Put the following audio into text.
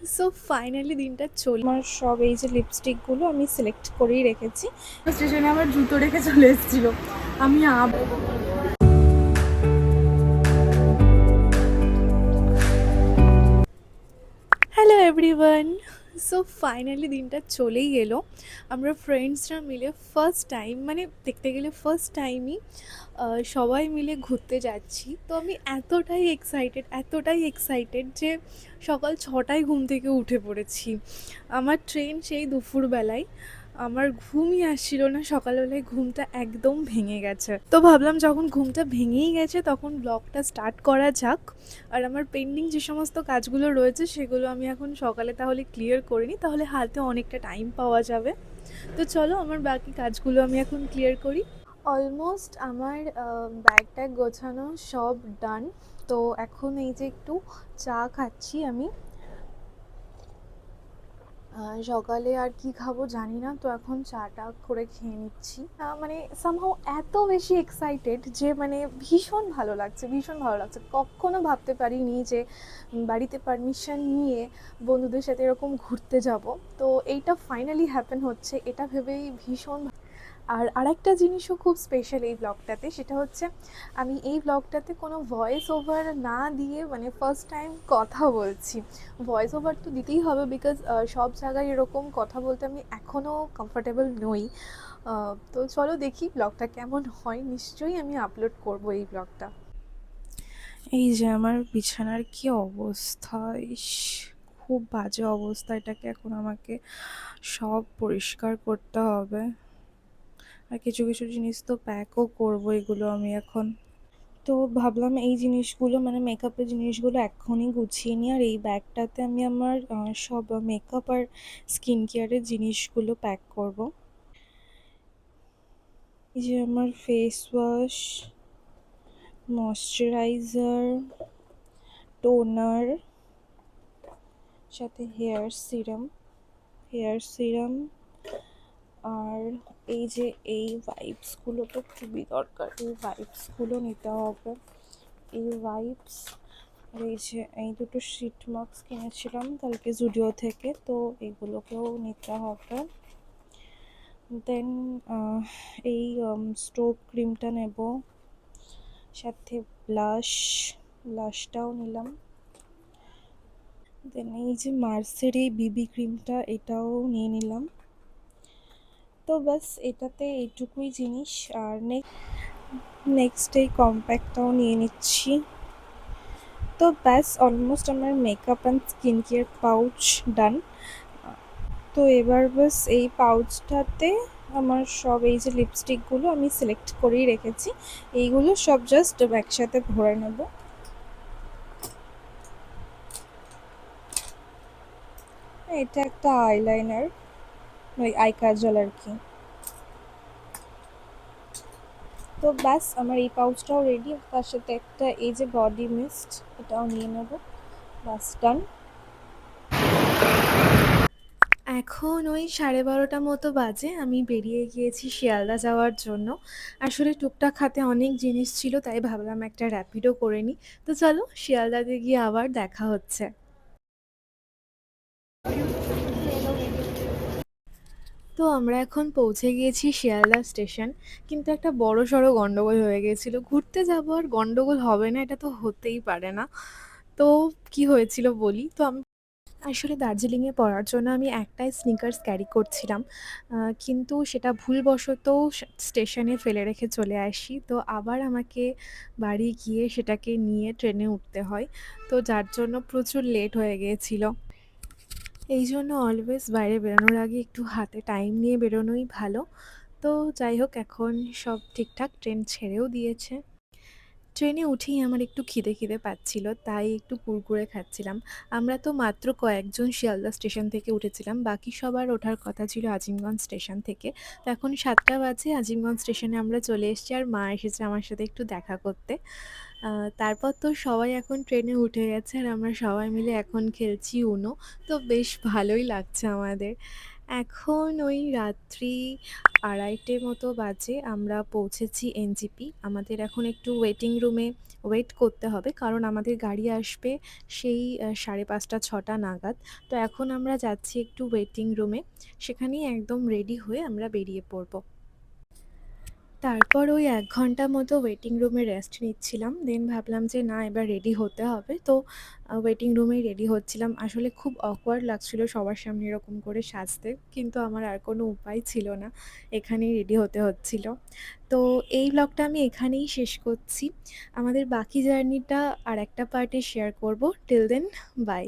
So finally দিনটা আমার সব এই যে লিপস্টিকগুলো আমি সিলেক্ট করেই রেখেছি। স্টেশনে আমার জুতো রেখে চলে এসেছিল। আমি হ্যালো এভরিওয়ান। সো ফাইনালি দিনটা চলেই এলো। আমরা ফ্রেন্ডসরা মিলে ফার্স্ট টাইম, মানে দেখতে গেলে ফার্স্ট টাইমই সবাই মিলে ঘুরতে যাচ্ছি। তো আমি এতটাই এক্সাইটেড যে সকাল 6টায় ঘুম থেকে উঠে পড়েছি। আমার ট্রেন সেই দুপুরবেলায়। আমার ঘুমই আসছিল না, সকালবেলায় ঘুমটা একদম ভেঙে গেছে। তো ভাবলাম যখন ঘুমটা ভেঙেই গেছে তখন ব্লগটা স্টার্ট করা যাক। আর আমার পেন্ডিং যে সমস্ত কাজগুলো রয়েছে সেগুলো আমি এখন সকালে তাহলে ক্লিয়ার করে নিই, তাহলে হাতে অনেকটা টাইম পাওয়া যাবে। তো চলো আমার বাকি কাজগুলো আমি এখন ক্লিয়ার করি। অলমোস্ট আমার ব্যাগ ট্যাগ গোছানো সব ডান। তো এখন এই যে একটু চা খাচ্ছি আমি। সকালে আর কি খাবো জানি না, তো এখন চাটা করে খেয়ে নিচ্ছি। মানে সামহাও এত বেশি এক্সাইটেড যে মানে ভীষণ ভালো লাগছে। কখনো ভাবতে পারিনি যে বাড়িতে পারমিশন নিয়ে বন্ধুদের সাথে এরকম ঘুরতে যাব। তো এইটা ফাইনালি হ্যাপেন হচ্ছে, এটা ভেবেই ভীষণ। আর আরেকটা জিনিসও খুব স্পেশাল এই ব্লগটাতে, সেটা হচ্ছে আমি এই ব্লগটাতে কোনো ভয়েস ওভার না দিয়ে মানে ফার্স্ট টাইম কথা বলছি। ভয়েস ওভার তো দিতেই হবে, বিকজ সব জায়গায় এরকম কথা বলতে আমি এখনও কমফর্টেবল নই। তো চলো দেখি ব্লগটা কেমন হয়, নিশ্চয়ই আমি আপলোড করব এই ব্লগটা। এই যে আমার বিছানার কি অবস্থা, ইস খুব বাজে অবস্থা। এটাকে এখন আমাকে সব পরিষ্কার করতে হবে। আর কিছু কিছু জিনিস তো প্যাকও করবো, এগুলো আমি এখন। তো ভাবলাম এই জিনিসগুলো মানে মেকআপের জিনিসগুলো এক্ষুনি গুছিয়ে নিই, আর এই ব্যাগটাতে আমি আমার সব মেকআপ আর স্কিন কেয়ারের জিনিসগুলো প্যাক করব। এই যে আমার ফেস ওয়াশ, ময়শ্চারাইজার, টোনার, সাথে হেয়ার সিরাম। আর এই যে এই ভাইপসগুলো তো খুবই দরকার, এই ভাইপসগুলো নিতে হবে। এই ভাইপস আর এই যে এই দুটো শিট মাস্ক কিনেছিলাম কালকে জুডিও থেকে, তো এগুলোকেও নিতে হবে। দেন এই স্টোভ ক্রিমটা নেব, সাথে ব্লাশটাও নিলাম। দেন এই যে মার্সের এই বিবি ক্রিমটা, এটাও নিয়ে নিলাম। তো বাস এটাতে এইটুকুই জিনিস। আর নেক্সট এই কম্প্যাক্টটাও নিয়ে নিচ্ছি। তো ব্যাস অলমোস্ট আমার makeup and skin care pouch done. তো এবার বাস এই পাউচটাতে আমার সব এই যে লিপস্টিকগুলো আমি সিলেক্ট করেই রেখেছি, এইগুলো সব জাস্ট একসাথে ভরে নেব। এটা একটা আইলাইনার, ওই আই কাজল আর কি। তো ব্যাস আমার এই পাউচটাও রেডি, তার সাথে একটা এই যে বডি মিস্ট, এটাও নিয়ে নেব। ব্যাস ডান। এখন ওই 12:30 মতো বাজে, আমি বেরিয়ে গিয়েছি শিয়ালদা যাওয়ার জন্য। আসলে টুকটাক হাতে অনেক জিনিস ছিল, তাই ভাবলাম একটা র্যাপিডো করে নিই। তো চলো শিয়ালদাতে গিয়ে আবার দেখা হচ্ছে। তো আমরা এখন পৌঁছে গিয়েছি শিয়ালদা স্টেশন, কিন্তু একটা বড় সড়ো গন্ডগোল হয়ে গিয়েছিল। ঘুরতে যাবো আর গন্ডগোল হবে না, এটা তো হতেই পারে না। তো কি হয়েছিল বলি, তো আমি আসলে দার্জিলিংয়ে পড়ার জন্য আমি একটাই স্নিকার্স ক্যারি করছিলাম, কিন্তু সেটা ভুলবশত স্টেশনে ফেলে রেখে চলে আসি। তো আবার আমাকে বাড়ি গিয়ে সেটাকে নিয়ে ট্রেনে উঠতে হয়, তো যার জন্য প্রচুর লেট হয়ে গিয়েছিল। এই জন্য অলওয়েজ বাইরে বেরোনোর আগে একটু হাতে টাইম নিয়ে বেরোনোই ভালো। তো যাই হোক, এখন সব ঠিকঠাক, ট্রেন ছেড়েও দিয়েছে। ট্রেনে উঠেই আমার একটু খিদে খিদে পাচ্ছিল, তাই একটু কুরকুরে খাচ্ছিলাম। আমরা তো মাত্র কয়েকজন শিয়ালদা স্টেশন থেকে উঠেছিলাম, বাকি সবার ওঠার কথা ছিল আজিমগঞ্জ স্টেশন থেকে। তো এখন 7টা বাজে, আজিমগঞ্জ স্টেশনে আমরা চলে এসেছি, আর মা এসেছে আমার সাথে একটু দেখা করতে। আ তারপর তো সবাই এখন ট্রেনে উঠে গেছে আর আমরা সবাই মিলে এখন খেলছি UNO। তো বেশ ভালোই লাগছে আমাদের। এখন ওই রাত্রি ২:৩০ মতো বাজে। আমরা পৌঁছেছি এনজেপি। আমাদের এখন একটু ওয়েটিং রুমে ওয়েট করতে হবে। কারণ আমাদের গাড়ি আসবে সেই ৫:৩০-৬টা নাগাদ। তো এখন আমরা যাচ্ছি একটু ওয়েটিং রুমে। সেখানেই একদম রেডি হয়ে আমরা বেরিয়ে পড়ব। তারপর ওই ১ ঘন্টা মতো ওয়েটিং রুমে রেস্ট নিচ্ছিলাম। দেন ভাবলাম যে না এবার রেডি হতে হবে। তো ওয়েটিং রুমেই রেডি হচ্ছিলাম। আসলে খুব awkward লাগছিল সবার সামনে এরকম করে সাজতে। কিন্তু আমার আর কোনো উপায় ছিল না। এখানেই রেডি হতে হচ্ছিল। তো এই ব্লগটা আমি এখানেই শেষ করছি। আমাদের বাকি জার্নিটা আরেকটা পার্টে শেয়ার করব। Till then by.